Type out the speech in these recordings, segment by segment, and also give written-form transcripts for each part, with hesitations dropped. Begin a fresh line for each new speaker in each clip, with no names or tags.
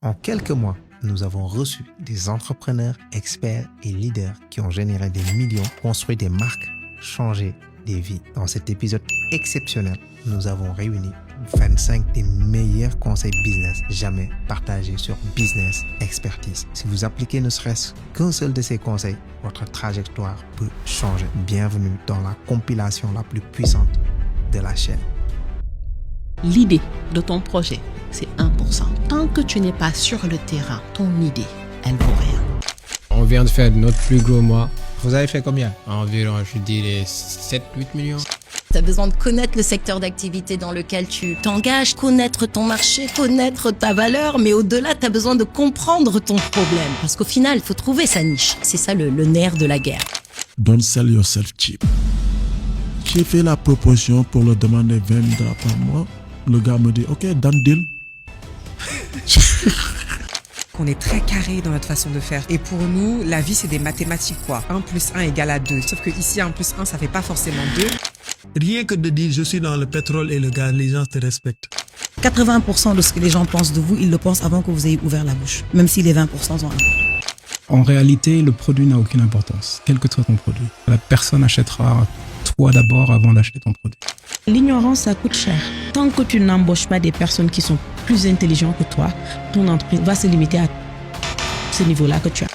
En quelques mois, nous avons reçu des entrepreneurs, experts et leaders qui ont généré des millions, construit des marques, changé des vies. Dans cet épisode exceptionnel, nous avons réuni 25 des meilleurs conseils business jamais partagés sur Business Expertise. Si vous appliquez ne serait-ce qu'un seul de ces conseils, votre trajectoire peut changer. Bienvenue dans la compilation la plus puissante de la chaîne.
L'idée de ton projet, c'est 1%. Tant que tu n'es pas sur le terrain, ton idée, elle vaut rien.
On vient de faire notre plus gros mois.
Vous avez fait combien?
Environ, je dirais, 7-8 millions.
Tu as besoin de connaître le secteur d'activité dans lequel tu t'engages, connaître ton marché, connaître ta valeur, mais au-delà, tu as besoin de comprendre ton problème. Parce qu'au final, il faut trouver sa niche. C'est ça le nerf de la guerre.
Don't sell yourself cheap. J'ai fait la proposition pour le demander 20 $ par mois. Le gars me dit, OK, done deal.
On est très carré dans notre façon de faire. Et pour nous, la vie, c'est des mathématiques, quoi. 1 + 1 = 2. Sauf que ici, 1 + 1, ça fait pas forcément 2.
Rien que de dire je suis dans le pétrole et le gaz, les gens te respectent.
80% de ce que les gens pensent de vous, ils le pensent avant que vous ayez ouvert la bouche. Même si les 20% sont importants.
En réalité, le produit n'a aucune importance, quel que soit ton produit. La personne achètera toi d'abord avant d'acheter ton produit.
L'ignorance, ça coûte cher. Tant que tu n'embauches pas des personnes qui sont plus intelligentes que toi, ton entreprise va se limiter à ce niveau-là que tu as.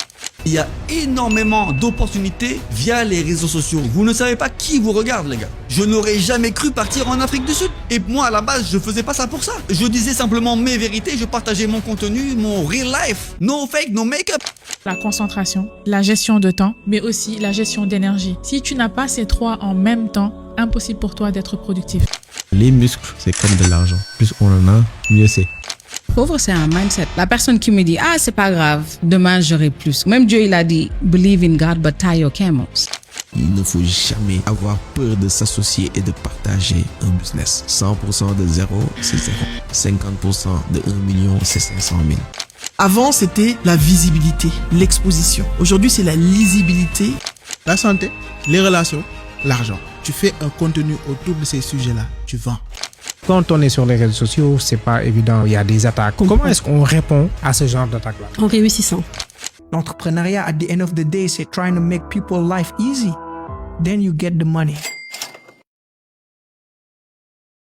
Il y a énormément d'opportunités via les réseaux sociaux. Vous ne savez pas qui vous regarde, les gars. Je n'aurais jamais cru partir en Afrique du Sud. Et moi, à la base, je faisais pas ça pour ça. Je disais simplement mes vérités, je partageais mon contenu, mon real life. No fake, no make-up.
La concentration, la gestion de temps, mais aussi la gestion d'énergie. Si tu n'as pas ces trois en même temps, impossible pour toi d'être productif.
Les muscles, c'est comme de l'argent. Plus on en a, mieux c'est.
Pauvre, c'est un mindset. La personne qui me dit, ah, c'est pas grave, demain j'aurai plus. Même Dieu, il a dit, believe in God, but tie your camels.
Il ne faut jamais avoir peur de s'associer et de partager un business. 100% de 0, c'est 0. 50% de 1 million, c'est 500 000.
Avant, c'était la visibilité, l'exposition. Aujourd'hui, c'est la lisibilité.
La santé, les relations, l'argent. Tu fais un contenu autour de ces sujets-là, tu vends.
Quand on est sur les réseaux sociaux, c'est pas évident. Il y a des attaques. Comment est-ce qu'on répond à ce genre d'attaque-là?
En réussissant.
L'entrepreneuriat, at the end of the day, c'est trying to make people's life easy. Then you get the money.